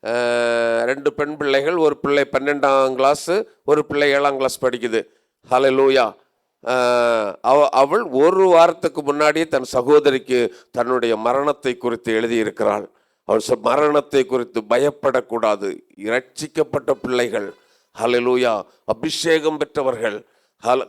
2 பெண் பிள்ளைகள், ஒரு பிள்ளை 12ஆம் கிளாஸு, ஒரு பிள்ளை 7ஆம் கிளாஸ் படிக்குது. ஹல்லேலூயா. அவள் ஒரு வாரத்துக்கு முன்னாடியே தன் சகோதரிக்கு தன்னுடைய மரணத்தை குறித்து எழுதியிருக்கிறாள். அவள் மரணத்தை குறித்து பயப்படக்கூடாது. இரட்சிக்கப்பட்ட பிள்ளைகள், ஹல்லேலூயா, அபிஷேகம் பெற்றவர்கள்,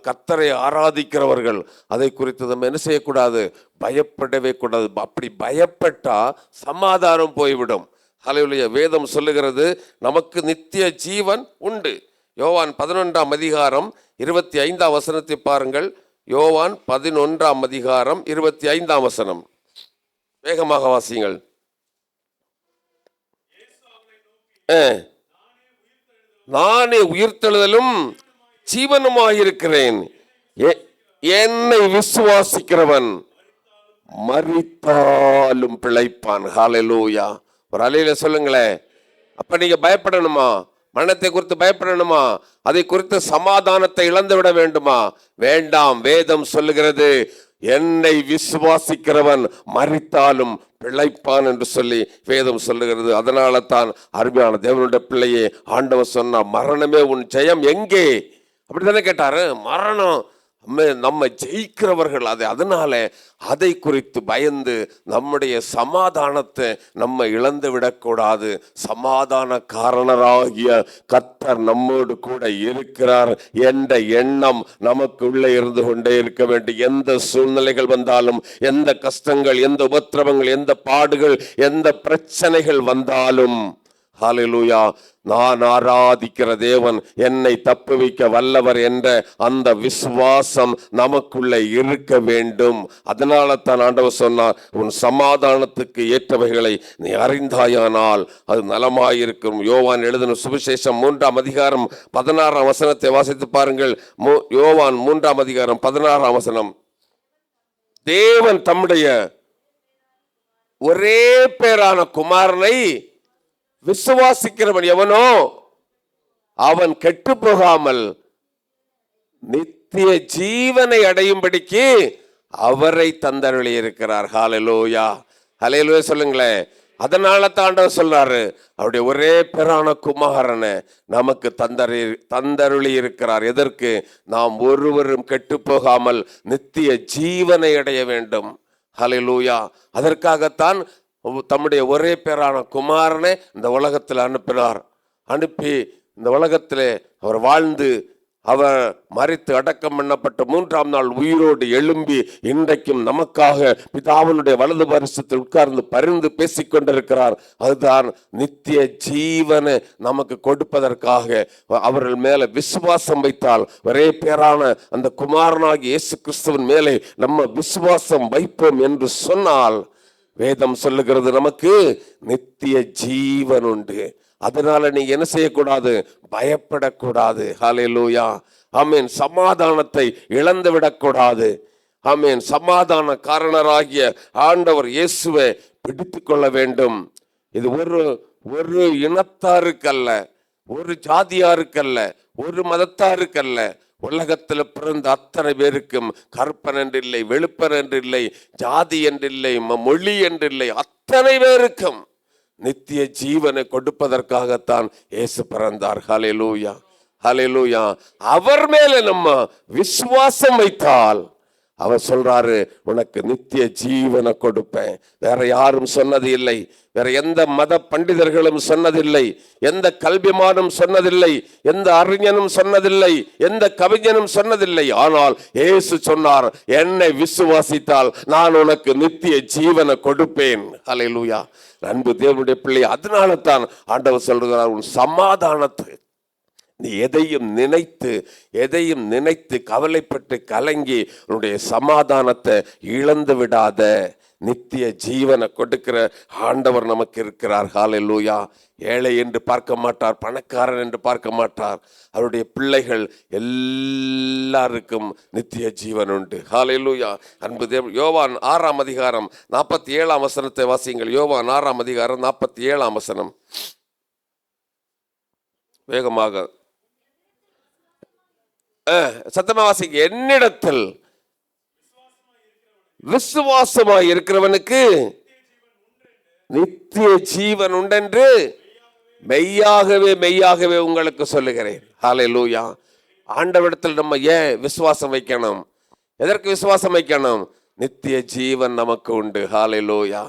கர்த்தரை ஆராதிக்கிறவர்கள், அதை குறித்து நம்ம என்ன செய்யக்கூடாது? பயப்படவே கூடாது. அப்படி பயப்பட்டா சமாதானம் போய்விடும். ஹல்லேலூயா. வேதம் சொல்லுகிறது நமக்கு நித்திய ஜீவன் உண்டு. யோவான் 11ஆம் அதிகாரம் 25ஆம் வசனத்தை பாருங்கள். யோவான் 11ஆம் அதிகாரம் 25ஆம் வசனம். வேகமாக வாசியுங்கள். நானே உயிர்த்தெழுதலும் ஜீவனுமாயிருக்கிறேன். என்னை விசுவாசிக்கிறவன் மரித்தாலும் பிழைப்பான். ஹல்லேலூயா. ஒரு அலையில சொல்லுங்களேன். அப்ப நீங்க பயப்படணுமா? மரணத்தை குறித்து பயப்படணுமா? அதை குறித்து சமாதானத்தை இழந்து விட வேண்டுமா? வேண்டாம். வேதம் சொல்லுகிறது என்னை விசுவாசிக்கிறவன் மரித்தாலும் பிழைப்பான் என்று சொல்லி வேதம் சொல்லுகிறது. அதனால தான் அருமையான தேவனுடைய பிள்ளையே, ஆண்டவர் சொன்னா மரணமே உன் ஜெயம் எங்கே? அப்படித்தானே கேட்டாரு. மரணம் நம்ம ஜெயிக்கிறவர்கள். அதனால அதை குறித்து பயந்து நம்முடைய சமாதானத்தை நம்ம இழந்து விடக்கூடாது. சமாதான காரணராகிய கர்த்தர் நம்மோடு கூட இருக்கிறார் என்ற எண்ணம் நமக்கு உள்ளே இருந்து கொண்டே இருக்க வேண்டும். எந்த சூழ்நிலைகள் வந்தாலும், எந்த கஷ்டங்கள், எந்த உபத்திரவங்கள், எந்த பாடுகள், எந்த பிரச்சனைகள் வந்தாலும், ஹல்லேலூயா, நான் ஆராதிக்கிற தேவன் என்னை தப்புவிக்க வல்லவர் என்ற அந்த விசுவாசம் நமக்குள்ள இருக்க வேண்டும். அதனால தான் ஆண்டவர் சொன்னார், உன் சமாதானத்துக்கு ஏற்றவைகளை நீ அறிந்தாயானால் அது நலமாயிருக்கும். யோவான் எழுதின சுவிசேஷம் 3ஆம் அதிகாரம் 16ஆம் வசனத்தை வாசித்து பாருங்கள். யோவான் 3ஆம் அதிகாரம் 16ஆம் வசனம். தேவன் தம்முடைய ஒரே பேரான குமாரனை விசுவாசிக்கிறவன் எவனோ அவன் கெட்டு போகாமல் நித்திய ஜீவனை அடையும்படிக்கு அவரை தந்தருளி இருக்கிறார். ஹல்லேலூயா. ஹல்லேலூயா சொல்லுங்களேன். அதனால தாண்டவர் சொல்றாரு, அவருடைய ஒரே பேரான குமாரனை நமக்கு தந்தருளி இருக்கிறார். எதற்கு? நாம் ஒருவரும் கெட்டு போகாமல் நித்திய ஜீவனை அடைய வேண்டும். ஹல்லேலூயா. அதற்காகத்தான் தம்முடைய ஒரே பேரான குமாரனை இந்த உலகத்தில் அனுப்பினார். அனுப்பி இந்த உலகத்திலே அவர் வாழ்ந்து, அவர் மரித்து அடக்கம் பண்ணப்பட்ட 3ஆம் நாள் உயிரோடு எழும்பி இன்றைக்கும் நமக்காக பிதாவினுடைய வலது பரிசத்தில் உட்கார்ந்து பரிந்து பேசிக்கொண்டிருக்கிறார். அதுதான் நித்திய ஜீவனை நமக்கு கொடுப்பதற்காக. அவர்கள் மேல விசுவாசம் வைத்தால், ஒரே பேரான அந்த குமாரனாகிய இயேசு கிறிஸ்துவின் மேலே நம்ம விசுவாசம் வைப்போம் என்று சொன்னால், வேதம் சொல்லுகிறது நமக்கு நித்திய ஜீவன் உண்டு. அதனால நீங்க என்ன செய்யக்கூடாது? பயப்படக்கூடாது. ஹல்லேலூயா. ஆமென். சமாதானத்தை இழந்து விடக்கூடாது. ஆமென். சமாதான காரணராகிய ஆண்டவர் இயேசுவை பிடித்து கொள்ள வேண்டும். இது ஒரு இனத்தாருக்கல்ல, ஒரு ஜாதியாருக்கல்ல, ஒரு மதத்தாருக்கல்ல. உலகத்தில் பிறந்த அத்தனை பேருக்கும் கற்பன் என்றில்லை, வெளுப்பன் என்றில்லை, ஜாதி என்றில்லை, மொழி என்றில்லை, அத்தனை பேருக்கும் நித்திய ஜீவனை கொடுப்பதற்காகத்தான் இயேசு பிறந்தார். ஹல்லேலூயா. ஹல்லேலூயா. அவர் மேல நம்ம விசுவாசம் வைத்தால், அவர் சொல்றாரு, உனக்கு நித்திய ஜீவனை கொடுப்பேன். வேற யாரும் சொன்னது இல்லை, வேற எந்த மத பண்டிதர்களும் சொன்னதில்லை, எந்த கல்விமானும் சொன்னதில்லை, எந்த அறிஞனும் சொன்னதில்லை, எந்த கவிஞனும் சொன்னதில்லை. ஆனால் இயேசு சொன்னார், என்னை விசுவாசித்தால் நான் உனக்கு நித்திய ஜீவனை கொடுப்பேன். ஹல்லேலூயா. அன்பு தேவனுடைய பிள்ளை, அதனால தான் ஆண்டவர் சொல்றார், உன் சமாதானத்தை நீ எதையும் நினைத்து கவலைப்பட்டு கலங்கி உன்னுடைய சமாதானத்தை இழந்து விடாத. நித்திய ஜீவனை கொடுக்கிற ஆண்டவர் நமக்கு இருக்கிறார். ஹல்லேலூயா. ஏழை என்று பார்க்க மாட்டார், பணக்காரன் என்று பார்க்க மாட்டார். அவருடைய பிள்ளைகள் எல்லாருக்கும் நித்திய ஜீவன் உண்டு. ஹல்லேலூயா. அன்பு தேவ, யோவான் 6ஆம் அதிகாரம் 47ஆம் வசனத்தை வாசியுங்கள். யோவான் 6ஆம் அதிகாரம் 47ஆம் வசனம். வேகமாக சத்தமா வாசிங்க. என்னிடத்தில் விசுவாசமாய் இருக்கிறவனுக்கு நித்திய ஜீவன் உண்டென்று மெய்யாகவே மெய்யாகவே உங்களுக்கு சொல்லுகிறேன். ஹல்லேலூயா. ஆண்டவரிடத்தில் நம்ம ஏன் விசுவாசம் வைக்கணும்? எதற்கு விசுவாசம் வைக்கணும்? நித்திய ஜீவன் நமக்கு உண்டு. ஹல்லேலூயா,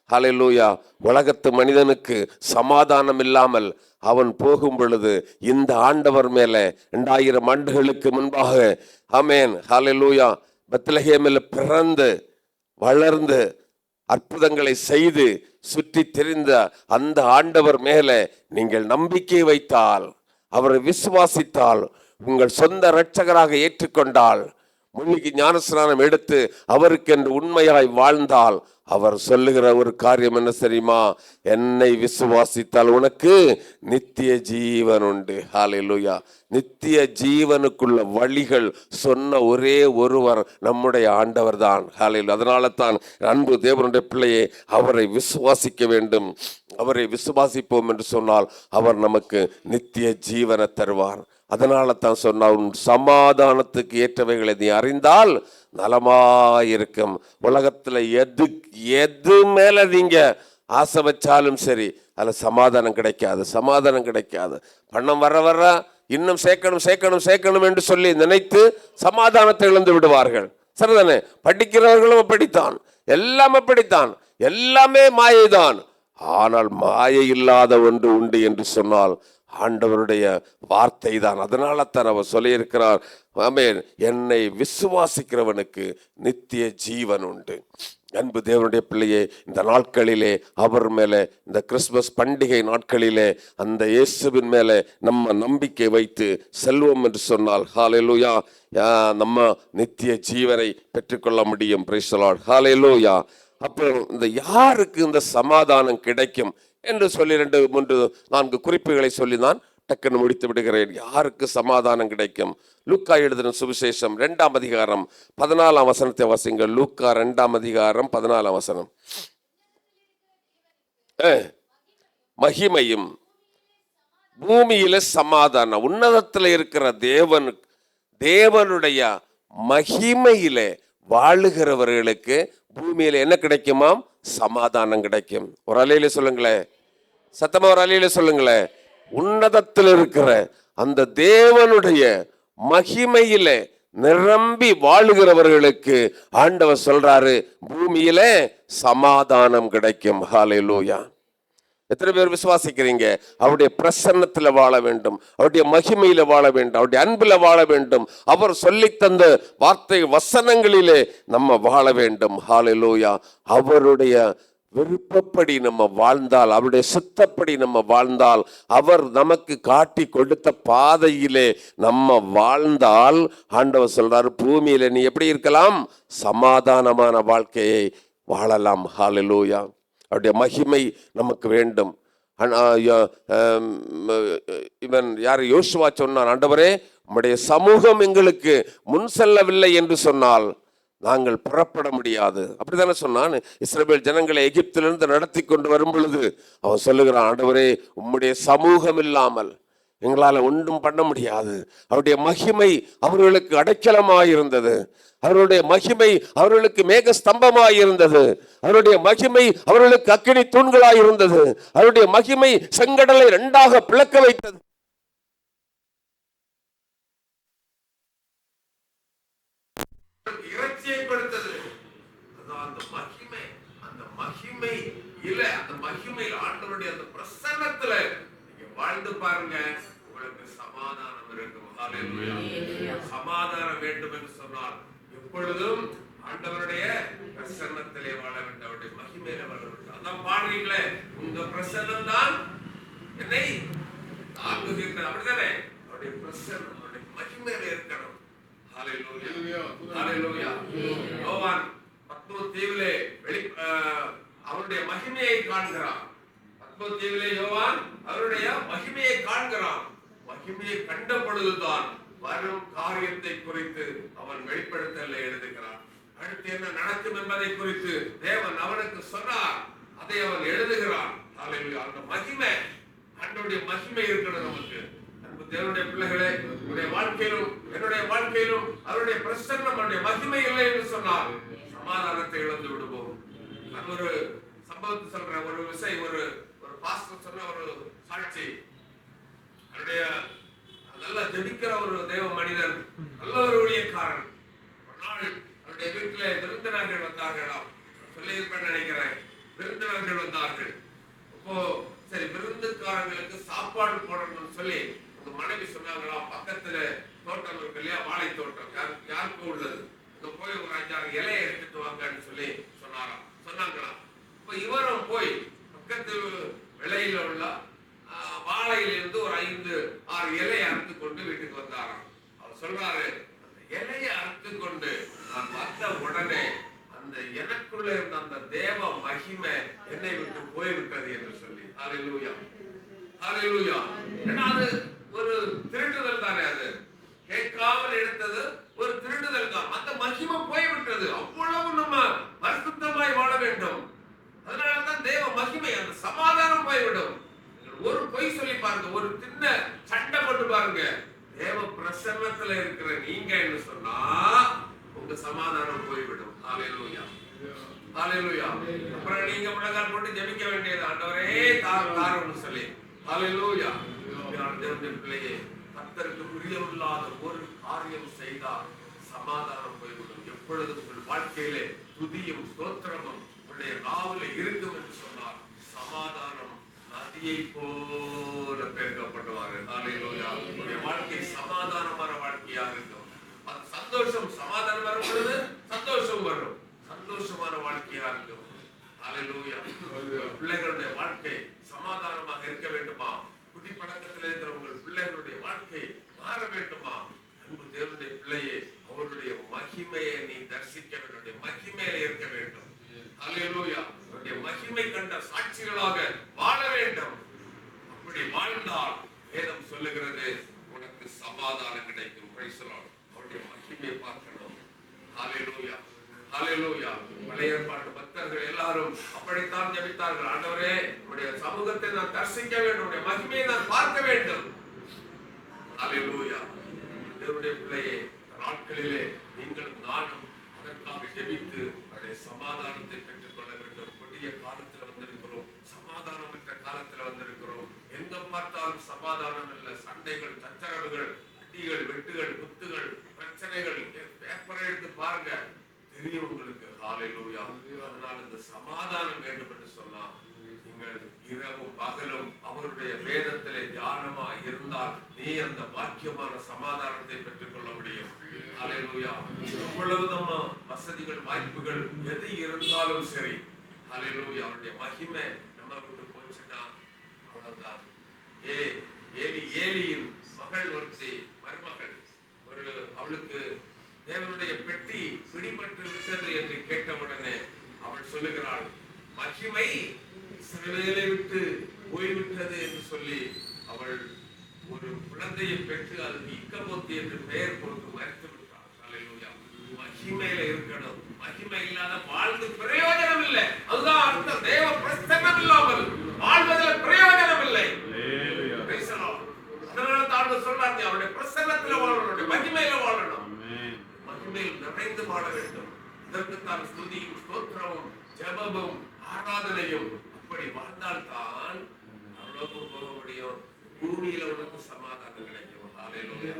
ஹல்லேலூயா. உலகத்து மனிதனுக்கு சமாதானம் இல்லாமல் அவன் போகும் பொழுது இந்த ஆண்டவர் மேல 2000 ஆண்டுகளுக்கு முன்பாக, ஆமென், ஹல்லேலூயா, பெத்லகேமில் பிறந்து வளர்ந்து அற்புதங்களை செய்து சுற்றி திரிந்த அந்த ஆண்டவர் மேல நீங்கள் நம்பிக்கை வைத்தால், அவரை விசுவாசித்தால், உங்கள் சொந்த இரட்சகராக ஏற்றுக்கொண்டால், முன்னிக்கு ஞானஸ்நானம் எடுத்து அவருக்கு என்று உண்மையாய் வாழ்ந்தால், அவர் சொல்லுகிற ஒரு காரியம் என்ன தெரியுமா? என்னை விசுவாசித்தால் உனக்கு நித்திய ஜீவன் உண்டு. ஹல்லேலூயா. நித்திய ஜீவனுக்குள்ள வழிகள் சொன்ன ஒரே ஒருவர் நம்முடைய ஆண்டவர் தான். ஹல்லேலூயா. அதனால தான் அன்பு தேவனுடைய பிள்ளையே, அவரை விசுவாசிக்க வேண்டும். அவரை விசுவாசிப்போம் என்று சொன்னால் அவர் நமக்கு நித்திய ஜீவனை தருவார். அதனால தான் சொன்னார், உன் சமாதானத்துக்கு ஏற்றவைகளை நீ அறிந்தால் நலமாயிருக்கும். உலகத்துல எது மேல நீங்க ஆசை வச்சாலும் சரி, அதுல சமாதானம் கிடைக்காது, சமாதானம் கிடைக்காது. பணம் வர வர இன்னும் சேர்க்கணும் சேர்க்கணும் சேர்க்கணும் என்று சொல்லி நினைத்து சமாதானத்தை இழந்து விடுவார்கள். சரிதானே? படிக்கிறவர்களும் அப்படித்தான், எல்லாம் அப்படித்தான், எல்லாமே மாயைதான். ஆனால் மாயை இல்லாத ஒன்று உண்டு என்று சொன்னால் ஆண்டவருடைய வார்த்தை தான். அதனால தான் அவர் சொல்லியிருக்கிறார், ஆமென், என்னை விசுவாசிக்கிறவனுக்கு நித்திய ஜீவன் உண்டு. அன்பு தேவனுடைய பிள்ளையே, இந்த நாட்களிலே அவர் மேலே, இந்த கிறிஸ்துமஸ் பண்டிகை நாட்களிலே அந்த இயேசுவின் மேலே நம்ம நம்பிக்கை வைத்து செல்வோம் என்று சொன்னால், ஹல்லேலூயா, நம்ம நித்திய ஜீவனை பெற்றுக்கொள்ள முடியும். Praise the lord. ஹல்லேலூயா. அப்போ இந்த யாருக்கு இந்த சமாதானம் கிடைக்கும் என்று சொல்லி 2, 3, 4 குறிப்புகளை சொல்லி நான் டக்குன்னு முடித்து விடுகிறேன். யாருக்கு சமாதானம் கிடைக்கும்? லூக்கா எழுதின சுவிசேஷம் 2ஆம் அதிகாரம் 14ஆம் வசனத்தை வாசிங்கள். லூக்கா 2ஆம் அதிகாரம் 14ஆம் வசனம். மகிமையும் பூமியில சமாதானம். உன்னதத்தில் இருக்கிற தேவனுடைய மகிமையிலே வாழுகிறவர்களுக்கு பூமியில என்ன கிடைக்குமாம்? சமாதானம் கிடைக்கும். ஒரு அலையில சொல்லுங்களேன், சத்தமா ஒரு அலையில சொல்லுங்களேன். உன்னதத்தில் இருக்கிற அந்த தேவனுடைய மகிமையிலே நிரம்பி வாழுகிறவர்களுக்கு ஆண்டவர் சொல்றாரு, பூமியில சமாதானம் கிடைக்கும். ஹல்லேலூயா. எத்தனை பேர் விசுவாசிக்கிறீங்க? அவருடைய பிரசன்னத்தில் வாழ வேண்டும், அவருடைய மகிமையில வாழ வேண்டும், அவருடைய அன்புல வாழ வேண்டும், அவர் சொல்லி தந்த வார்த்தை வசனங்களிலே நம்ம வாழ வேண்டும். ஹல்லேலூயா. அவருடைய விருப்பப்படி நம்ம வாழ்ந்தால், அவருடைய சித்தப்படி நம்ம வாழ்ந்தால், அவர் நமக்கு காட்டி கொடுத்த பாதையிலே நம்ம வாழ்ந்தால், ஆண்டவர் சொல்றாரு, பூமியில நீ எப்படி இருக்கலாம்? சமாதானமான வாழ்க்கையை வாழலாம். ஹல்லேலூயா. அவருடைய மகிமை நமக்கு வேண்டும். இவன் யார்? யோசுவா சொன்னான், ஆண்டவரே, உம்முடைய சமூகம் எங்களுக்கு முன் செல்லவில்லை என்று சொன்னால் நாங்கள் புறப்பட முடியாது. அப்படித்தானே சொன்னான். இஸ்ரவேல் ஜனங்களை எகிப்திலிருந்து நடத்தி கொண்டு வரும் பொழுது அவன் சொல்லுகிறான், ஆண்டவரே, உம்முடைய சமூகம் இல்லாமல் எங்களால் ஒன்றும் பண்ண முடியாது. அவருடைய மகிமை அவர்களுக்கு அடைக்கலமாயிருந்தது, அவருடைய மகிமை அவர்களுக்கு மேக ஸ்தம்பமாயிருந்தது, அவருடைய மகிமை அவர்களுக்கு அக்கினி தூண்களாயிருந்தது, அவருடைய மகிமை செங்கடலை 2ஆக பிளக்க வைத்தது. இறைச்சியை கொடுத்தது. அந்த மகிமை, அந்த மகிமை இல்ல, அந்த மகிமையில் ஆண்டவருடைய அந்த பிரசன்னத்துல நீங்க வாழ்ந்து பாருங்க, உங்களுக்கு சமாதானம் இருக்கும். ஹல்லேலூயா. சமாதானம் வேண்டும் என்று சொன்னால் எப்பொழுதும் ஆண்டவருடைய பிரசன்னத்திலே வாழ வேண்டும், அவருடைய மகிமையில வாழ வேண்டும். அதான் பாடுறீங்களே, உங்க பிரசன்னம் தான் என்னை தாங்குகிறது. அப்படித்தானே? அவருடைய பிரசன்னம், அவருடைய மகிமையில இருக்கணும். ஹல்லேலூயா. ஹல்லேலூயா. யோவான் பத்மோஸ் தீவிலே அவருடைய மகிமையை காண்கிறான். பத்மோஸ் தீவிலே யோவான் அவருடைய மகிமையை காண்கிறான். மகிமையை கண்ட பொழுதுதான் வரும் காரியத்தை குறித்து அவன் வெளிப்படுத்தல எழுதுகிறான். அடுத்து என்ன நடக்கும் என்பதை குறித்து தேவன் அவனுக்கு சொன்னார், அதை அவன் எழுதுகிறான். அந்த மகிமை, ஆண்டவருடைய மகிமை இருக்கணும் நமக்கு. தேவனுடைய பிள்ளைகளே, உங்களுடைய வாழ்க்கையிலும் என்னுடைய வாழ்க்கையிலும் அவருடைய பிரசன்னம், அவருடைய மகிமை இல்லை என்று சொன்னால் சமாதானத்தை இழந்து விடுவோம். நான் ஒரு சம்பவத்தை சொல்றேன். ஒரு பாஸ்டர் சொன்ன ஒரு சாட்சி. ஆச்சு. அவருடைய நல்லா ஜெபிக்கிற ஒரு தேவ மனிதன், நல்ல ஒரு ஊழியக்காரன். ஒரு நாள் அவருடைய வீட்டில் விருந்தினர்கள் வந்தார்களாம். சொல்லியிருப்பேன் நினைக்கிறேன். விருந்தினர்கள் வந்தார்கள். அப்போ சரி, விருந்துக்காரங்களுக்கு சாப்பாடு போடணும்னு சொல்லி உங்க மனைவி சொன்னாங்களாம், பக்கத்துல தோட்டம் இருக்கு இல்லையா, வாழை தோட்டம், யாருக்கும் உள்ளது, அங்க போய் ஒரு 5-6 இலையை எடுத்துட்டு வாங்கன்னு சொல்லி சொன்னாங்களாம். இப்ப இவரும் போய் பக்கத்து விலையில உள்ள வாழையிலிருந்து ஒரு 5-6 இலையை அறுத்து கொண்டு வீட்டுக்கு வந்தாராம். அவர் சொல்றாரு, அந்த இலையை அறுத்து கொண்டு நான் வந்த உடனே அந்த எனக்குள்ள இருந்த அந்த தேவ மகிமை என்னை விட்டு போய்விட்டது என்று சொல்லி. ஹல்லேலூயா, ஹல்லேலூயா. ஏன்னா அது ஒரு திருட்டுதல் தானே, அது கேட்காமல் எடுத்தது ஒரு திருட்டுதல் தான். அந்த மகிமை போய்விட்டது. அவ்வளவு நம்ம பரிசுத்தமாய் வாழ வேண்டும். அதனாலதான் தேவ மகிமை, அந்த சமாதானம் போய்விடும். ஒரு பொய் சொல்லி பாருங்க, ஒரு சின்ன சண்டை போட்டு பாருங்க, தேவ பிரசன்னத்துல இருக்கிற நீங்க என்ன சொன்னா உங்க சமாதானம் போய்விடும். ஹல்லேலூயா, ஹல்லேலூயா. அப்புறம் நீங்க முழங்கால் போட்டு ஜெபிக்க வேண்டியது, ஆண்டவரே தாருன்னு சொல்லி. ஹல்லேலூயா. தேவனுடைய பிள்ளையே, கர்த்தருக்கு பிரியமில்லாத ஒரு காரியம் செய்தால் சமாதானம் போய்விடும். எப்பொழுது உங்கள் வாழ்க்கையிலே துதியும் ஸ்தோத்திரமும் உங்களுடைய நாவில இருக்கும் என்று சொன்னார், சமாதானம் நதியை போல பெருக்கப்படுவார்கள். ஹல்லேலூயா. உங்களுடைய வாழ்க்கை சமாதானமான வாழ்க்கையா இருக்கும். அது சந்தோஷம், சமாதானம் வரும் பொழுது சந்தோஷம் வரும், சந்தோஷமான வாழ்க்கையா இருக்கும். ஹல்லேலூயா. பிள்ளைகளுடைய வாழ்க்கை சமாதானமாக இருக்க வேண்டுமா? குடிப்பழக்கத்தில் இருக்கிற உங்கள் பிள்ளைகளுடைய வாழ்க்கை மாற வேண்டுமா? அன்பு தேவனுடைய பிள்ளையே, அவருடைய மகிமையை நீ தரிசிக்க வேண்டும், மகிமையில இருக்க வேண்டும். ஹல்லேலூயா. அவருடைய மகிமை கண்ட சாட்சிகளாக வாழ வேண்டும். அப்படி வாழ்ந்தால் வேதம் சொல்லுகிறது உனக்கு சமாதானம் கிடைக்கும். Price the Lord. அவருடைய மகிமையை பார்க்கணும். ஹல்லேலூயா, ஹல்லேலூயா. பழைய ஏற்பாட்டு பக்தர்கள் எல்லாரும் அப்படித்தான் ஜெபித்தார்கள். ஆண்டவரே, உம்முடைய சமூகத்தை நான் தரிசிக்க வேண்டும், உம்முடைய மகிமையை நான் பார்க்க வேண்டும். ஹல்லேலூயா. தேவனுடைய பிள்ளையே, நாட்களிலே நீங்களும் நானும் அதற்காக ஜெபித்து அவருடைய சமாதானத்தை பெற்றுக் கொள்ள வேண்டும். கொடிய காலத்தில் வந்திருக்கிறோம், சமாதானமற்ற காலத்தில் வந்திருக்கிறோம். எங்க பார்த்தாலும் சமாதானம் இல்லை. சண்டைகள், சச்சரவுகள், அடிகள், வெட்டுகள், குத்துகள், பிரச்சனைகள். பேப்பரை எடுத்து பாருங்க, தெரியும் உங்களுக்கு. ஹல்லேலூயா. அதனால இந்த சமாதானம் வேண்டும் என்று சொன்னா நீங்கள் இரவும் பகலும் அவருடைய வேதத்திலே தியானமா இருந்தால் நீ அந்த பாக்கியமான சமாதானத்தை பெற்றுக் கொள்ள முடியும். ஹல்லேலூயா. எவ்வளவு நம்ம வசதிகள், வாய்ப்புகள் எது இருந்தாலும் சரி, ஹல்லேலூயா, அவருடைய மகிமை நம்ம விட்டு போச்சுன்னா அவ்வளவுதான். ஏலியின் மகள் ஒருத்தி, மருமகள், அவளுக்கு தேவனுடைய பெட்டி பிடிபட்டு விட்டது என்று கேட்டவுடனே அவள் சொல்லுகிறாள், மகிமை இஸ்ரவேலை விட்டு போய்விட்டது என்று சொல்லி அவள் ஒரு குழந்தையை பெற்று அதுக்கு இக்கபோத்து என்று பெயர் கொடுத்து மறைத்து விட்டாள். ஹல்லேலூயா. மகிமையில இருக்கணும். மகிமை இல்லாத வாழ்ந்து பிரயோஜனம் இல்லை. அதுதான் அர்த்தம். தேவ பிரசன்னம் இல்லாமல் வாழ்வதில் பிரயோஜனம் இல்லை. அதனால தான் சொல்றாங்க, அவருடைய பிரசன்னத்துல வாழணும், மகிமையில வாழணும், மகிமையில் நிறைந்து வாழ வேண்டும். இதற்குத்தான் ஸ்துதியும் ஸ்தோத்திரமும் ஜெபமும் ஆராதனையும். அப்படி வாழ்ந்தால் தான் அவ்வளவு போக முடியும். பூமியில உனக்கு சமாதானம் கிடைக்கும். ஹல்லேலூயா.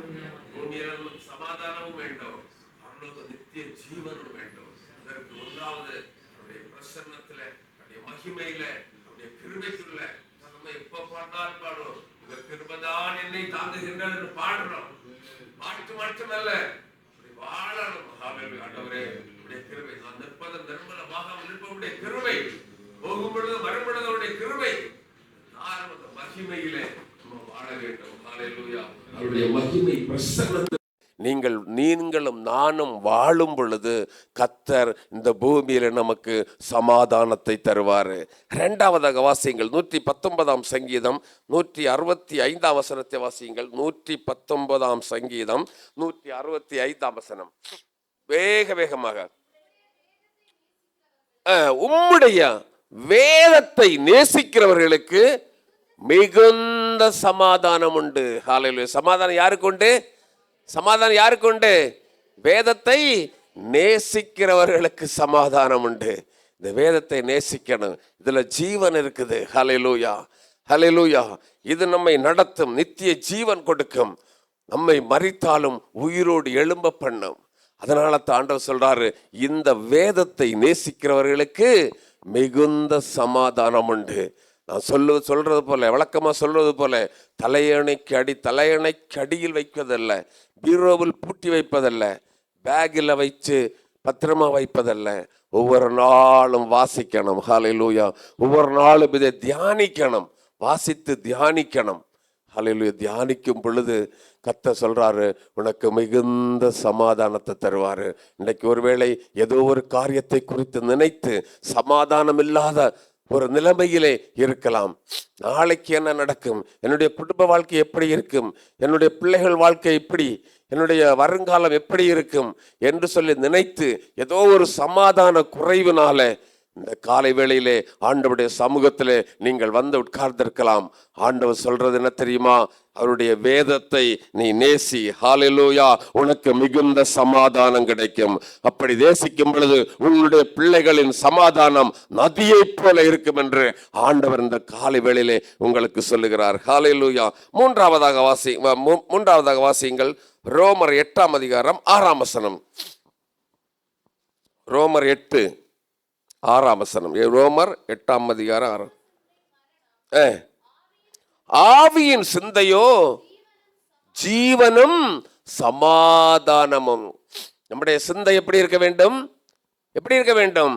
பூமியில உனக்கு சமாதானமும் வேண்டும், அவ்வளவு நித்திய ஜீவனும் வேண்டும். அதற்கு ஒன்றாவது அவருடைய பிரசன்னத்துல, அவருடைய மகிமையில, அவருடைய கிருபைக்குள்ள நம்ம எப்ப பாடினாலும் பாடுவோம், இந்த கிருபைதான் என்னை தாங்குகின்றது என்று பாடுறோம். பாட்டு மட்டுமல்ல, வாழணும். ஹல்லேலூயா. ஆண்டவரே, உம்முடைய கிருபை, நான் நிற்பது நிர்மலமாக நிற்பவருடைய கிருபை, போகும் பொழுது வரும் பொழுது அவருடைய கிருபை, நானும் அந்த மகிமையிலே நம்ம வாழ வேண்டும். ஹல்லேலூயா. அவருடைய மகிமை பிரசன்னத்தில் நீங்களும் நானும் வாழும் பொழுது கர்த்தர் இந்த பூமியில நமக்கு சமாதானத்தை தருவார். இரண்டாவதாக வாசியுங்கள் 119 சங்கீதம் 165 வசனத்தை வாசியுங்கள். 119 சங்கீதம் 165 வசனம். வேகமாக. உம்முடைய வேதத்தை நேசிக்கிறவர்களுக்கு மிகுந்த சமாதானம் உண்டு. ஹல்லேலூயா. சமாதானம் யாருக்கு உண்டு? சமாதானம் யாருக்கு உண்டு? வேதத்தை நேசிக்கிறவர்களுக்கு சமாதானம் உண்டு. இந்த வேதத்தை நேசிக்கணும், இதுல ஜீவன் இருக்குது. ஹல்லேலூயா, ஹல்லேலூயா. இது நம்மை நடத்தும், நித்திய ஜீவன் கொடுக்கும், நம்மை மரித்தாலும் உயிரோடு எழும்ப பண்ணும். அதனால ஆண்டவர் சொல்றாரு, இந்த வேதத்தை நேசிக்கிறவர்களுக்கு மிகுந்த சமாதானம் உண்டு. நான் சொல்றது போல, வழக்கமா சொல்றது போல, தலையணைக்கு அடியில் வைப்பதல்ல, பீரோவில் பூட்டி வைப்பதல்ல, பேக்கில் வச்சு பத்திரமா வைப்பதல்ல, ஒவ்வொரு நாளும் வாசிக்கணும். ஹல்லேலூயா. ஒவ்வொரு நாளும் இதை தியானிக்கணும், வாசித்து தியானிக்கணும். ஹல்லேலூயா. தியானிக்கும் பொழுது கர்த்தர் சொல்றாரு, உனக்கு மிகுந்த சமாதானத்தை தருவாரு. இன்னைக்கு ஒருவேளை ஏதோ ஒரு காரியத்தை குறித்து நினைத்து சமாதானம் இல்லாத ஒரு நிலைமையிலே இருக்கலாம். நாளைக்கு என்ன நடக்கும், என்னுடைய குடும்ப வாழ்க்கை எப்படி இருக்கும், என்னுடைய பிள்ளைகள் வாழ்க்கை எப்படி, என்னுடைய வருங்காலம் எப்படி இருக்கும் என்று சொல்லி நினைத்து ஏதோ ஒரு சமாதான குறைவினால இந்த காலை வேளையிலே ஆண்டவருடைய சமூகத்திலே நீங்கள் வந்து உட்கார்ந்திருக்கலாம். ஆண்டவர் சொல்றது என்ன தெரியுமா? அவருடைய வேதத்தை நீ நேசி. ஹல்லேலூயா. உனக்கு மிகுந்த சமாதானம் கிடைக்கும். அப்படி நேசிக்கும் பொழுது உங்களுடைய பிள்ளைகளின் சமாதானம் நதியை போல இருக்கும் என்று ஆண்டவர் இந்த காலை வேளையிலே உங்களுக்கு சொல்லுகிறார். ஹல்லேலூயா. மூன்றாவதாக வாசியுங்கள். ரோமர் 8ஆம் அதிகாரம் 6ஆம் வசனம். ரோமர் 8:6ஆம் வசனம். ரோமர் 8ஆம் அதிகாரம் 6. ஆவியின் சிந்தையோ ஜீவனும் சமாதானமும். நம்முடைய சிந்தை எப்படி இருக்க வேண்டும்? எப்படி இருக்க வேண்டும்?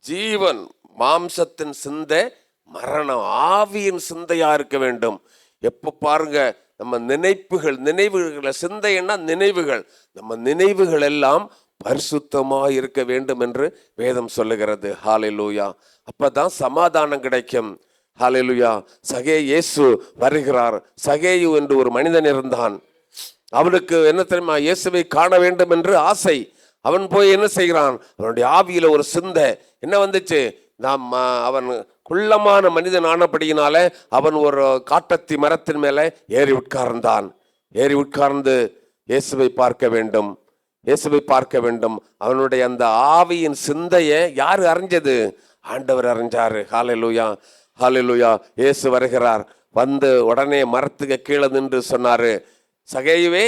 ஜீவன். மாம்சத்தின் சிந்தை மரணம். ஆவியின் சிந்தையா இருக்க வேண்டும். எப்ப பாருங்க நம்ம நினைவுகள் சிந்தைன்னா நினைவுகள், நம்ம நினைவுகள் எல்லாம் பரிசுத்தமாய் இருக்க வேண்டும் என்று வேதம் சொல்லுகிறது. ஹல்லேலூயா. அப்பதான் சமாதானம் கிடைக்கும். ஹல்லேலூயா. இயேசு வருகிறார். சகேயு என்று ஒரு மனிதன் இருந்தான். அவனுக்கு என்ன தெரியுமா? இயேசுவை காண வேண்டும் என்று ஆசை. அவன் போய் என்ன செய்கிறான்? அவனுடைய ஆவியில ஒரு சிந்தை என்ன வந்துச்சு? அவன் குள்ளமான மனிதன் ஆனபடியினால அவன் ஒரு காட்டத்தி மரத்தின் மேலே ஏறி உட்கார்ந்து இயேசுவை பார்க்க வேண்டும். அவனுடைய அந்த ஆவியின் சிந்தையை யாரு அறிஞ்சது? ஆண்டவர் அறிஞ்சாரு. ஹல்லேலூயா. ஹல்லேலூயா. இயேசு வருகிறார். வந்து உடனே மரத்துக்கு கீழே நின்று சொன்னாரு, சகேயுவே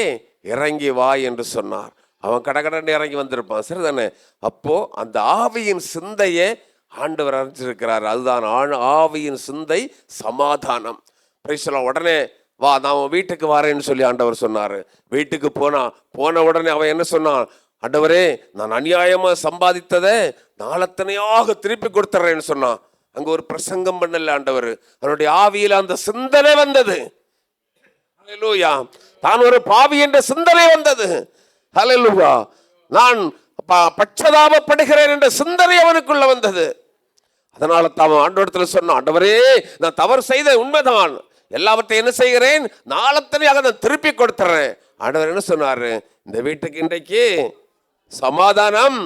இறங்கி வா என்று சொன்னார். அவன் கடகடன்னு இறங்கி வந்திருப்பான், சரிதானே? அப்போ அந்த ஆவியின் சிந்தையை ஆண்டவர் அறிஞ்சிருக்கிறார். அதுதான் ஆவியின் சிந்தை சமாதானம். உடனே வா, நான் வீட்டுக்கு வரேன்னு சொல்லி ஆண்டவர் சொன்னாரு. வீட்டுக்கு போன உடனே அவன் என்ன சொன்னான்? ஆண்டவரே, நான் அநியாயமா சம்பாதித்ததை நாளத்தனையாக திருப்பி கொடுத்துறேன்னு சொன்னான். அங்க ஒரு பிரசங்கம் பண்ணல ஆண்டவர். அவனுடைய ஆவியில அந்த சிந்தனை வந்தது. ஹல்லேலூயா. தான் ஒரு பாவி என்ற சிந்தனை வந்தது. ஹல்லேலூயா. நான் பட்சதாபப்படுகிறேன் என்ற சிந்தனை அவனுக்குள்ள வந்தது. அதனால தான் ஆண்டவரிடத்துல சொன்னான், ஆண்டவரே, நான் தவறு செய்த உண்மைதான், எல்லாவற்றையும் என்ன செய்கிறேன்? நாளத்தனையாக நான் திருப்பி கொடுத்துறேன். ஆண்டவர் என்ன சொன்னாரு? இந்த வீட்டுக்கு இன்றைக்கு சமாதானம்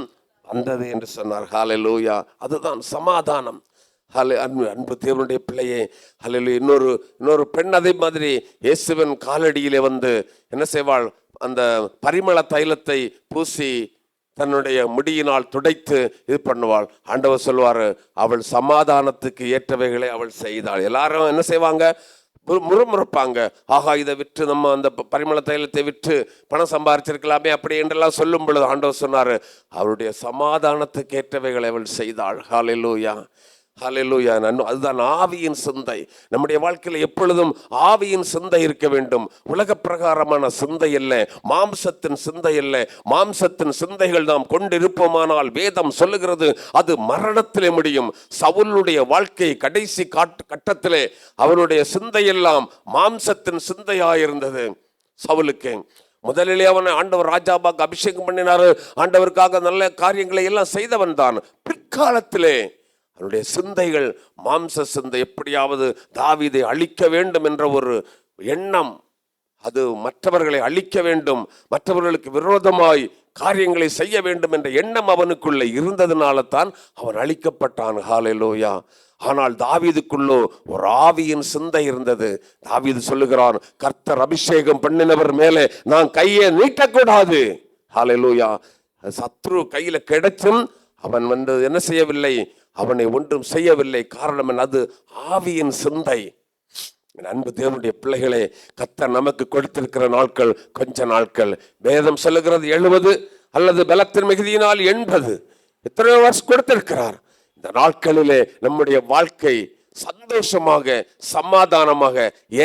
வந்தது என்று சொன்னார். ஹல்லேலூயா. அதுதான் சமாதானம். அன்பு தேவனுடைய பிள்ளையே, ஹல்லேலூயா. இன்னொரு பெண் அதே மாதிரி இயேசுவின் காலடியிலே வந்து என்ன செய்வாள்? அந்த பரிமள தைலத்தை பூசி தன்னுடைய முடியினால் துடைத்து இது பண்ணுவாள். ஆண்டவர் சொல்வாரு, அவள் சமாதானத்துக்கு ஏற்றவைகளை அவள் செய்தாள். எல்லாரும் என்ன செய்வாங்க? முறுமுறுப்பாங்க. ஆகா, இதை விற்று நம்ம அந்த பரிமள தைலத்தை விற்று பணம் சம்பாதிச்சிருக்கலாமே அப்படி என்றெல்லாம் சொல்லும் பொழுது ஆண்டவர் சொன்னாரு, அவளுடைய சமாதானத்துக்கு ஏற்றவைகளை அவள் செய்தாள். ஹல்லேலூயா. ஹல்லேலூயா. அதுதான் ஆவியின் சிந்தை. நம்முடைய வாழ்க்கையில் எப்பொழுதும் ஆவியின் சிந்தை இருக்க வேண்டும். உலக பிரகாரமான சிந்தை அல்ல, மாம்சத்தின் சிந்தை அல்ல. மாம்சத்தின் சிந்தைகள் நாம் கொண்டிருப்போமானால் வேதம் சொல்லுகிறது அது மரணத்திலே முடியும். சவுலுடைய வாழ்க்கை கடைசி கட்டத்திலே அவனுடைய சிந்தையெல்லாம் மாம்சத்தின் சிந்தையாயிருந்தது. சவுலுக்கு முதலிலே அவனை ஆண்டவர் ராஜாவாக அபிஷேகம் பண்ணினாரு. ஆண்டவருக்காக நல்ல காரியங்களை எல்லாம் செய்தவன் தான். பிற்காலத்திலே அவனுடைய சிந்தைகள் மாம்ச சிந்தை, எப்படியாவது தாவீதை அழிக்க வேண்டும் என்ற ஒரு எண்ணம், அது மற்றவர்களை அழிக்க வேண்டும், மற்றவர்களுக்கு விரோதமாய் காரியங்களை செய்ய வேண்டும் என்ற எண்ணம் அவனுக்குள்ள இருந்ததுனால தான் அவன் அழிக்கப்பட்டான். ஹல்லேலூயா. ஆனால் தாவீதுக்குள்ளோ ஒரு ஆவியின் சிந்தை இருந்தது. தாவீது சொல்லுகிறான், கர்த்தர் அபிஷேகம் பண்ணினவர் மேலே நான் கையை நீட்டக்கூடாது. ஹல்லேலூயா. சத்ரு கையில கிடைச்சும் அவன் என்ன செய்யவில்லை? அவனை ஒன்றும் செய்யவில்லை. காரணம் என்ன? அது ஆவியின் சிந்தை. அன்பு தேவனுடைய பிள்ளைகளே, கர்த்தர் நமக்கு கொடுத்திருக்கிற நாட்கள் கொஞ்ச நாட்கள். வேதம் சொல்லுகிறது 70 அல்லது பலத்தின் மிகுதியினால் 80. எத்தனையோ வருஷம் கொடுத்திருக்கிறார். இந்த நாட்களிலே நம்முடைய வாழ்க்கை சந்தோஷமாக சமாதானமாக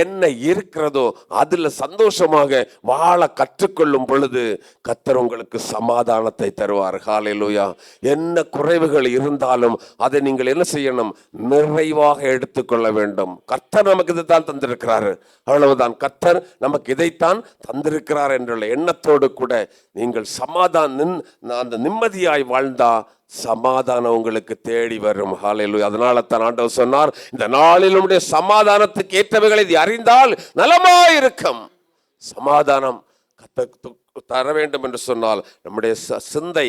என்ன இருக்கிறதோ அதுல சந்தோஷமாக வாழ கற்றுக்கொள்ளும் பொழுது கர்த்தர் உங்களுக்கு சமாதானத்தை தருவார். ஹல்லேலூயா. என்ன குறைவுகள் இருந்தாலும் அதை நீங்கள் என்ன செய்யணும்? நிறைவாக எடுத்துக்கொள்ள வேண்டும். கர்த்தர் நமக்கு இதைத்தான் தந்திருக்கிறாரு, அவ்வளவுதான். கர்த்தர் நமக்கு இதைத்தான் தந்திருக்கிறார் என்ற எண்ணத்தோடு கூட நீங்கள் அந்த நிம்மதியாய் வாழ்ந்தா சமாதானம் உங்களுக்கு தேடி வரும். ஹல்லேலூயா. அதனால தான் ஆண்டவர் சொன்னார், இந்த நாளில் உம்முடைய சமாதானத்துக்கு ஏற்றவைகளை இது அறிந்தால் நலமாயிருக்கும். சமாதானம் தர வேண்டும் என்று சொன்னால் நம்முடைய சிந்தை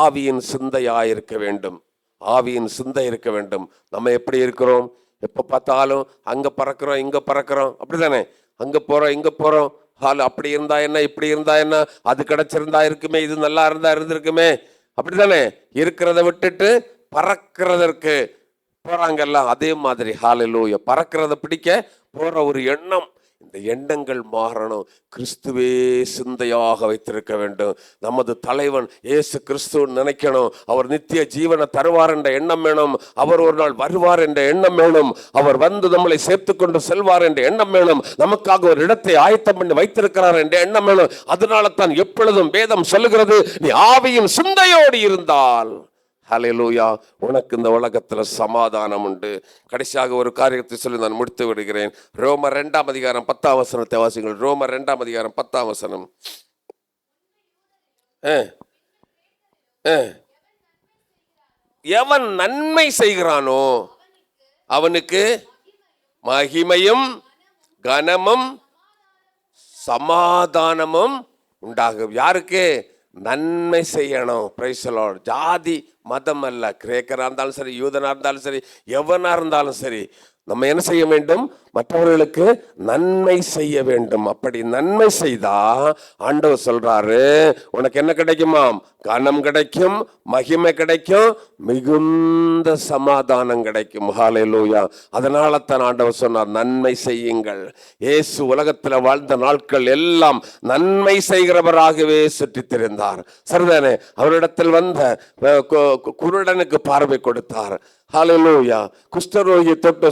ஆவியின் சிந்தையாயிருக்க வேண்டும். ஆவியின் சிந்தை இருக்க வேண்டும். நம்ம எப்படி இருக்கிறோம்? எப்ப பார்த்தாலும் அங்க பறக்கிறோம் இங்க பறக்கிறோம், அப்படிதானே? அங்க போறோம் இங்க போறோம். அப்படி இருந்தா என்ன, இப்படி இருந்தா என்ன, அது கிடைச்சிருந்தா இருக்குமே, இது நல்லா இருந்தா இருந்திருக்குமே, அப்படித்தானே? இருக்கிறத விட்டுட்டு பறக்கிறதற்கு போறாங்கல்ல, அதே மாதிரி ஹல்லேலூயா பறக்கிறத பிடிக்க போற ஒரு எண்ணம். இந்த எண்ணங்கள் மாறணும். கிறிஸ்துவே சிந்தையாக வைத்திருக்க வேண்டும். நமது தலைவன் இயேசு கிறிஸ்துவ நினைக்கணும். அவர் நித்திய ஜீவனை தருவார் என்ற எண்ணம் வேணும். அவர் ஒரு நாள் வருவார் என்ற எண்ணம் வேணும். அவர் வந்து நம்மளை சேர்த்து கொண்டு செல்வார் என்ற எண்ணம் வேணும். நமக்காக ஒரு இடத்தை ஆயத்தம் பண்ணி வைத்திருக்கிறார் என்ற எண்ணம் வேணும். அதனால தான் எப்பொழுதும் வேதம் சொல்லுகிறது, நீ ஆவியின் சிந்தையோடு இருந்தால் ஹல்லேலூயா உனக்கு இந்த உலகத்துல சமாதானம் உண்டு. கடைசியாக ஒரு காரியத்தை சொல்லி நான் முடித்து விடுகிறேன். ரோமர் 2ஆம் அதிகாரம் 10ஆம் வசனத்தை வாசிங்கள். ரோமர் 2ஆம் அதிகாரம் 10ஆம் வசனம். எவன் நன்மை செய்கிறானோ அவனுக்கு மகிமையும் கனமும் சமாதானமும் உண்டாகும். யாருக்கு? நன்மை செய்யணும். Price the Lord. ஜாதி மதம் அல்ல. கிரேக்கரா இருந்தாலும் சரி, யூதனா இருந்தாலும் சரி, எவனா இருந்தாலும் சரி, நம்ம என்ன செய்ய வேண்டும்? மற்றவர்களுக்கு நன்மை செய்ய வேண்டும். அப்படி நன்மை செய்தா ஆண்டவர் சொல்றாரு, உனக்கு என்ன கிடைக்குமாம்? கனம் கிடைக்கும், மகிமை கிடைக்கும், மிகுந்த சமாதானம் கிடைக்கும். ஹல்லேலூயா. அதனால தான் ஆண்டவர் சொன்னார், நன்மை செய்யுங்கள். இயேசு உலகத்தில் வாழ்ந்த நாட்கள் எல்லாம் நன்மை செய்கிறவராகவே சுற்றித் திரிந்தார். சரிதானே? அவரிடத்தில் வந்த குருடனுக்கு பார்வை கொடுத்தார். ஹல்லேலூயா. குஷ்டரோகி தொட்டு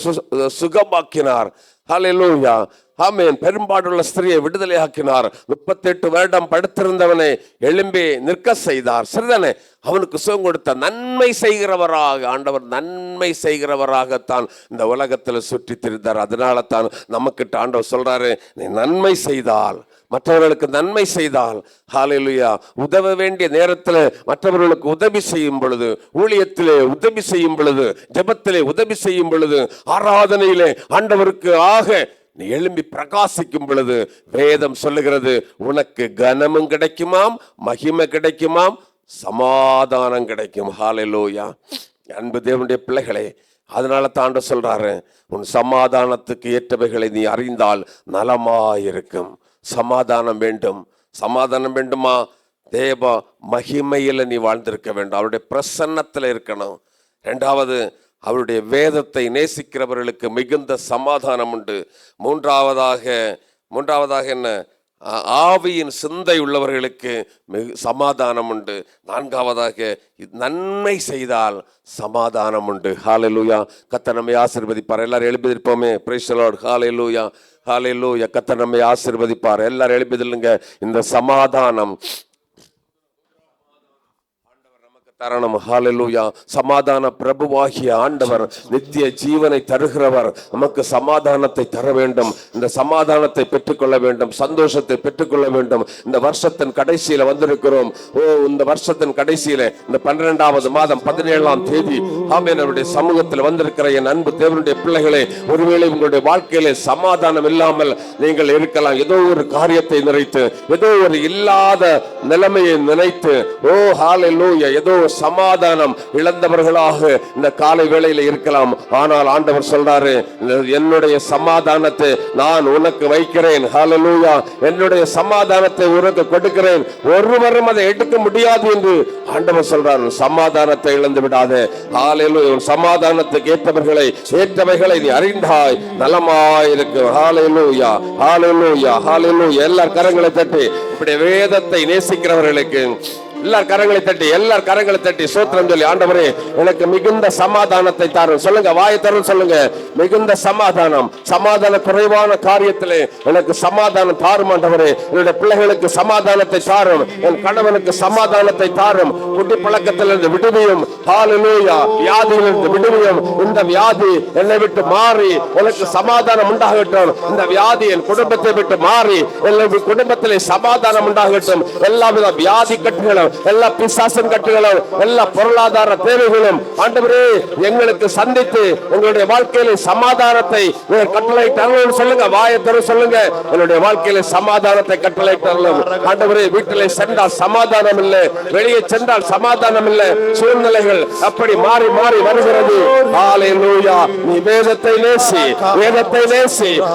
சுகமாக்கினார். ஹல்லேலூயா. ஆமென். பெரும்பாடுள்ள ஸ்திரியை விடுதலை ஆக்கினார். 38 வருடம் படுத்திருந்தவனை எழும்பி நிற்க செய்தார். சரிதானே? அவனுக்கு சுகம் கொடுத்த நன்மை செய்கிறவராக ஆண்டவர் நன்மை செய்கிறவராகத்தான் இந்த உலகத்தில் சுற்றி திரிந்தார். அதனால தான் நமக்கிட்ட ஆண்டவர் சொல்றாரு, நீ நன்மை செய்தால், மற்றவர்களுக்கு நன்மை செய்தால், ஹல்லேலூயா, உதவ வேண்டிய நேரத்தில் மற்றவர்களுக்கு உதவி செய்யும் பொழுது, ஊழியத்திலே உதவி செய்யும் பொழுது, ஜெபத்திலே உதவி செய்யும் பொழுது, ஆராதனையிலே ஆண்டவருக்கு ஆக நீ எழும்பி பிரகாசிக்கும் பொழுது வேதம் சொல்லுகிறது, உனக்கு கனமும் கிடைக்குமாம், மகிமை கிடைக்குமாம், சமாதானம் கிடைக்கும். ஹல்லேலூயா. அன்பு தேவனுடைய பிள்ளைகளே, அதனால தாண்ட சொல்றாரு, உன் சமாதானத்துக்கு ஏற்றவைகளை நீ அறிந்தால் நலமாயிருக்கும். சமாதானம் வேண்டும். சமாதானம் வேண்டுமா? தேவ மகிமையில நீ வாழ்ந்திருக்க வேண்டும். அவருடைய பிரசன்னத்தில் இருக்கணும். இரண்டாவது, அவருடைய வேதத்தை நேசிக்கிறவர்களுக்கு மிகுந்த சமாதானம் உண்டு. மூன்றாவதாக என்ன? ஆவியின் சிந்தை உள்ளவர்களுக்கு சமாதானம் உண்டு. நான்காவதாக, நன்மை செய்தால் சமாதானம் உண்டு. ஹல்லேலூயா. கர்த்தர் நம்மை ஆசீர்வதிப்பார். எல்லாரும் எழுப்பியிருப்போமே. Price the lord. ஹல்லேலூயா. ஹல்லேலூயா. கர்த்தர் நம்மை ஆசீர்வதிப்பார். எல்லாரும் எழுப்பிதில்லுங்க. இந்த சமாதானம் தரணும். ஹல்லேலூயா. சமாதான பிரபுவாகிய ஆண்டவர், நித்திய ஜீவனை தருகிறவர், நமக்கு சமாதானத்தை தர வேண்டும். இந்த சமாதானத்தை பெற்றுக்கொள்ள வேண்டும், சந்தோஷத்தை பெற்றுக்கொள்ள வேண்டும். இந்த வருஷத்தின் கடைசியில வந்திருக்கிறோம். இந்த வருஷத்தின் கடைசியில இந்த 12வது மாதம் 17ஆம் தேதி ஆமென், அவருடைய சமூகத்தில் வந்திருக்கிற என் அன்பு தேவனுடைய பிள்ளைகளே, ஒருவேளை உங்களுடைய வாழ்க்கையிலே சமாதானம் இல்லாமல் நீங்கள் இருக்கலாம். ஏதோ ஒரு காரியத்தை நினைத்து, ஏதோ ஒரு இல்லாத நிலைமையை நினைத்து, ஹல்லேலூயா, ஏதோ சமாதானம் இழந்தவர்களாக இந்த காலை வேளையில இருக்கலாம். ஆனால் ஆண்டவர் சொல்றாரு, என்னுடைய சமாதானத்தை நான் உனக்கு வைக்கிறேன். ஹல்லேலூயா. என்னுடைய சமாதானத்தை உனக்கு கொடுக்கிறேன், ஒருவரும் அதை எடுக்க முடியாது என்று ஆண்டவர் சொல்றார். சமாதானத்தை இழந்து விடாதே. ஹல்லேலூயா. சமாதானத்துக்கு ஏற்றவைகளை நீ அறிந்தாய், நலமாயிருக்கு. ஹல்லேலூயா, ஹல்லேலூயா, ஹல்லேலூயா. எல்லார் கரங்களை தட்டி இப்படி வேதத்தை நேசிக்கிறவர்களுக்கு எல்லார் கரங்களை தட்டி சோத்திரம் சொல்லி, ஆண்டவரே எனக்கு மிகுந்த சமாதானத்தை தாரும் சொல்லுங்க. வாயை தரும் சொல்லுங்க. மிகுந்த சமாதான குறைவான காரியத்திலே எனக்கு சமாதானம் தாரும் ஆண்டவரே. என்னுடைய பிள்ளைகளுக்கு சமாதானத்தை தாரும், என் கணவனுக்கு சமாதானத்தை தாரும், குட்டி பழக்கத்திலிருந்து விடுவியும். ஹல்லேலூயா. வியாதியிலிருந்து விடுவியும். இந்த வியாதி என்னை விட்டு மாறி எனக்கு சமாதானம் உண்டாகட்டும். இந்த வியாதி என் குடும்பத்தை விட்டு மாறி என் குடும்பத்திலே சமாதானம் உண்டாகட்டும். எல்லாவித வியாதி கட்டுகளும், எல்லா பிசாசின் கட்டுகளும், எல்லா பொருளாதார தேவைகளும் ஆண்டவரே எங்களுக்கு சந்தித்து எங்களுடைய வாழ்க்கையில சமாதானத்தை கட்டளையிட்டார்கள் சொல்லுங்க. வாயை தர சொல்லுங்க. என்னுடைய வாழ்க்கையில சமாதானத்தை கட்டளையிட்டார்கள் ஆண்டவரே. வீட்டிலே சென்றால் சமாதானம் இல்லை, வெளியே சென்றால் சமாதானம் இல்லை. சூழ்நிலைகள் அப்படி மாறி மாறி வருகிறது. ஹல்லேலூயா. நீ வேதத்தை நேசி,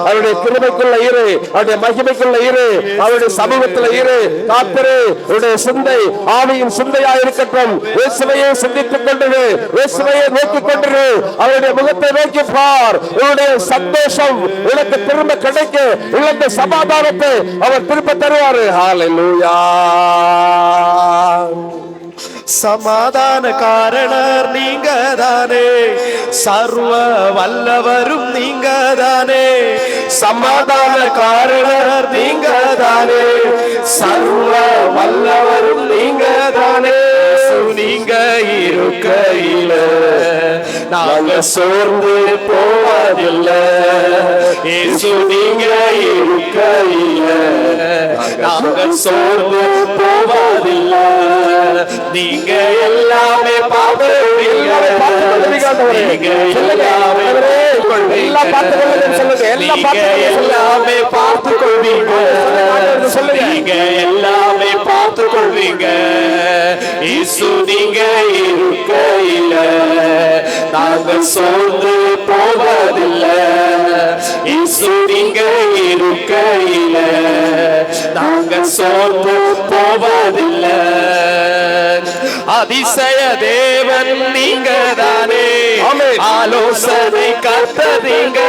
அவருடைய கிருபைக்குள்ள இரு, அவருடைய மகிமைக்குள்ள இரு, அவருடைய சமூகத்தில் இரு. காத்திரு. அவருடைய சிந்தை ஆவியின் சிந்தையா இருக்கட்டும். இயேசுவையே சிந்தித்துக் கொண்டிரு, இயேசுவையே நோக்கிக் கொண்டிரு. அவருடைய முகத்தை நோக்கி பார். உன்னுடைய சந்தோஷம் உனக்கு திரும்ப கிடைக்க, இழந்த சமாதானத்தை அவர் திரும்ப தருவாரு. ஹல்லேலூயா. சமாதான காரணர் நீங்க தானே, சர்வ வல்லவரும் நீங்க தானே. சமாதான காரணர் நீங்க தானே, சர்வ வல்லவரும் நீங்க தானே. நீங்க இருக்கையில நாங்க சோர்ந்து போவதில்லை. இயேசு நீங்க இருக்கையில நாங்க சோர்ந்து போவதில்லை. நீங்க எல்லாமே பார்த்துக்கொள்வீங்க. நீங்க எல்லாமே பார்த்துக்கொள்வீங்க. நீங்க எல்லாமே பார்த்துக்கொள்வீங்க. இயேசு நீங்க இருக்கையில நாங்க சோர்ந்து போவதில்லை. இயேசு நீங்க இருக்கையில நாங்க சோர்ந்து போவதில்லை. அதிசய தேவன் நீங்க தானே, ஆலோசனை கர்த்தீங்க.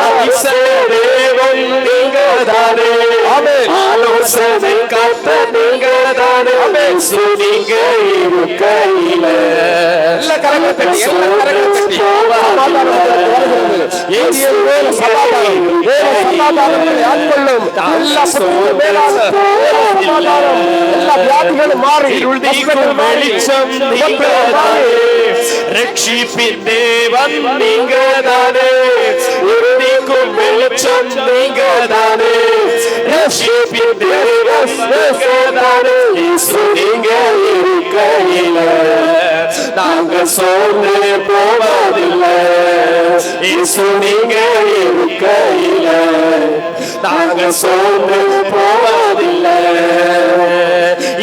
அதிசய தேவன் நீங்க தானே, ஆலோசனை கர்த்தீங்க தானே. நீங்க இருக்கையில வெளிச்சம் ரட்சிப்பின் தேவன் நீங்க தானே, உறுதிக்கும் வெளிச்சம் நீங்க தானே. ரட்சிப்பின் தேவன் நீங்க தானே. நீங்க இருக்கையில நாங்க சோர்ந்து போவதில்லை. இயேசு நீங்க இருக்கையில நாங்க சோர்ந்து போவதில்லை.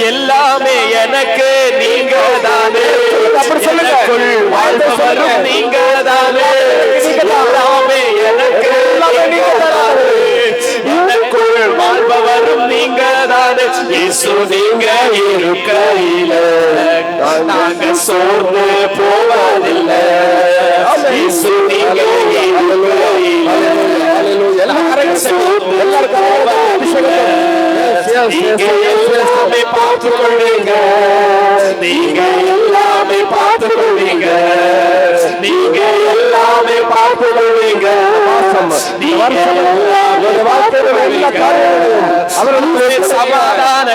எல்லாமே எனக்கு நீங்க தானே, எனக்குள் வாழ்பவரும் நீங்க தானே. எல்லாமே எனக்கு நீங்க தானே, எனக்குள் வாழ்பவரும் நீங்க தானே. இயேசு நீங்க இருக்கையில நாங்க சோர்ந்து போவதில்லை. இயேசு நீங்க இருக்கையில நீங்க எல்லாமே பார்த்துக்கொள்வீங்க. நீங்க எல்லாமே பார்த்துக்கொள்வீங்க. நீங்க எல்லாமே பார்த்துக்கொள்வீங்க. அவர்களுடைய சமாதான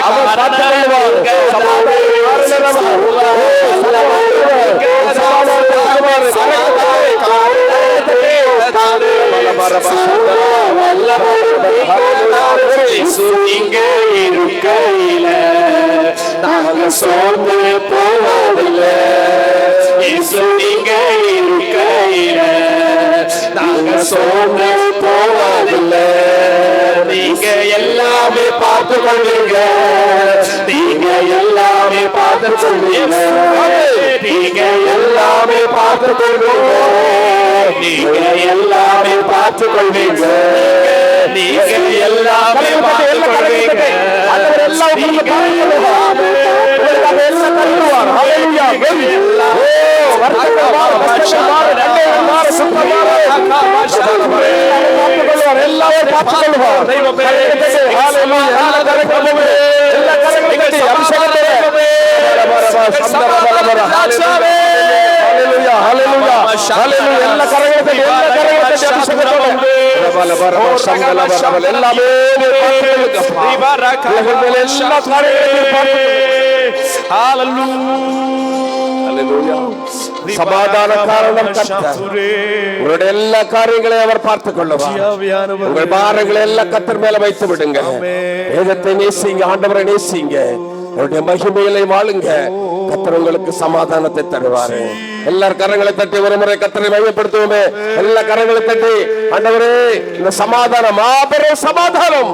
நீங்க இருக்கையில நாங்க சோர்ந்து போவதில்லை. நீங்க இருக்கையில நாங்க சோர்ந்து போவதில்லை. நீங்க எல்லாமே பார்த்துக்கொள்வீங்க. நீங்க எல்லாமே பார்த்து பார்த்துக் கொள்வீங்க. நீங்க எல்லாமே பார்த்துக் கொள்வீங்க. நீங்க எல்லாமே பார்த்துக் கொள்வீங்க. நீங்க எல்லாமே பார்த்துக் கொள்வீங்க. சமாதான காரணம் உங்களுடைய எல்லா காரியங்களையும் அவர் பார்த்துக் கொள்ளுவார். உங்கள் பாரங்களை எல்லாம் கர்த்தர் மேல வைத்து விடுங்க. வேதத்தை நேசிங்க, ஆண்டவரை நேசிங்க, அவருடைய மகிமையிலே வாழுங்க. கர்த்தர் உங்களுக்கு சமாதானத்தை தருவாரு. எல்லார் கரங்களை தட்டி ஒரு முறை கர்த்தரை மையப்படுத்துவோமே. எல்லா கரங்களை தட்டி, ஆண்டவரே இந்த சமாதானம், மாபெரும் சமாதானம்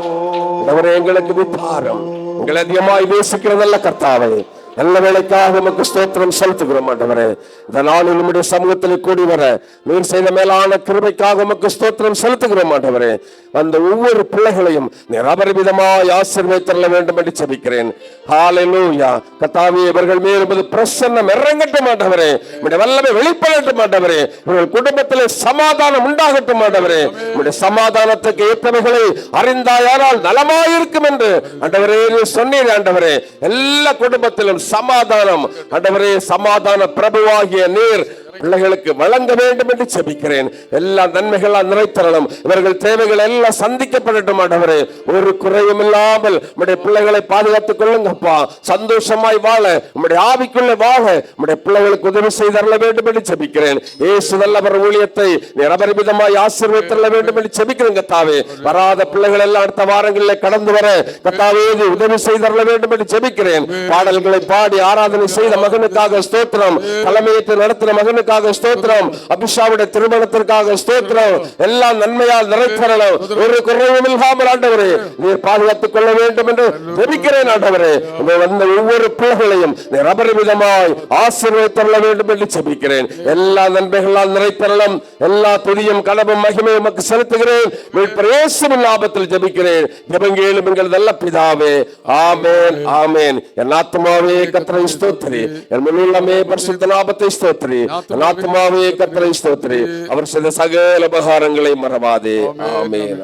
ஆண்டவரே எங்களுக்கு விபாரம், உங்களை அதிகமாய் நேசிக்கிறதல்ல கர்த்தாவே, நல்ல வேலைக்காக உமக்கு ஸ்தோத்திரம் செலுத்துகிறோம் ஆண்டவரே. இந்த நாளில் நம்முடைய சமூகத்தில் கூடி வர நீர் செய்த மேலான கிருபைக்காக உமக்கு ஸ்தோத்திரம் செலுத்துகிறோம் ஆண்டவரே. அந்த ஒவ்வொரு பிள்ளைகளையும் நீர் அபரிமிதமாய் ஆசீர்வதித்தருள வேண்டும் என்று ஜெபிக்கிறேன். ஹல்லேலூயா. கர்த்தாவே, இவர்கள் மேல் உமது பிரசன்னம் இறங்கட்டும் ஆண்டவரே. உம்முடைய வல்லமை வெளிப்படட்டும் ஆண்டவரே. இவர்கள் குடும்பத்திலே சமாதானம் உண்டாகட்டும் ஆண்டவரே. உம்முடைய சமாதானத்துக்கு ஏற்றவைகளை அறிந்தாயானால் நலமாயிருக்கும் என்று ஆண்டவரே நீர் சொன்னீர் ஆண்டவரே. எல்லா குடும்பத்திலும் சமாதானம் ஆண்டவரே, சமாதான பிரபுவாகிய நீர் பிள்ளைகளுக்கு வழங்க வேண்டும் என்று ஜெபிக்கிறேன். எல்லா நன்மைகளால் நிறைத்தரணும். இவர்கள் தேவைகள் எல்லாம் சந்திக்கப்படட்டும் ஆண்டவரே. ஒரு குறையும் இல்லாமல் உம்முடைய பிள்ளைகளை பாதுகாத்துக் கொள்ளுங்கப்பா. சந்தோஷமாய் வாழ, உம்முடைய ஆவிக்குள்ள வாழ உம்முடைய பிள்ளைகளுக்கு உதவி செய்தரல வேண்டும் என்று ஜெபிக்கிறேன். இயேசு நல்லவர் ஊழியத்தை நிரபரிமிதமாய் ஆசீர்வதித்தரல வேண்டும் என்று ஜெபிக்கிறேன் கர்த்தாவே. வராத பிள்ளைகள் எல்லாம் அடுத்த வாரங்களில் கடந்து வர கர்த்தாவே உதவி செய்தரல வேண்டும் என்று ஜெபிக்கிறேன். பாடல்களை பாடி ஆராதனை செய்த மகனுக்காக ஸ்தோத்திரம். தலைமையேற்று நடத்தின மகனுக்கு ஸ்தோத்திரம். அபிஷாவுடைய திருமணத்திற்காக ஸ்தோத்திரம். எல்லா நன்மையால் நிறைத்தரணும். ஒரு குறையும் இல்லாமல் ஆண்டவரே நீர் பாதுகாத்துக் கொள்ள வேண்டும் என்று ஜெபிக்கிறேன் ஆண்டவரே. வந்த ஒவ்வொரு பிள்ளைகளையும் நீர் அபரிமிதமாய் ஆசீர்வதித்தருள வேண்டும் என்று ஜெபிக்கிறேன். எல்லா நன்மைகளால் நிறைத்தரணும். எல்லா துதியும் கனவும் மகிமையும் உமக்கு செலுத்துகிறேன். மீட்பர் இயேசுவின் நாமத்தில் ஜெபிக்கிறேன். ஜெபங்கேளும் எங்கள் நல்ல பிதாவே. ஆமென், ஆமென். என் ஆத்துமாவே கர்த்தரை ஸ்தோத்திரி, என் முழுமே பரிசுத்த நாமத்தை ஸ்தோத்திரி. ஆத்மாவே கர்த்தரை ஸ்தோத்திரி, அவர் செய்த சகல உபகாரங்களை மறவாதே. ஆமென்.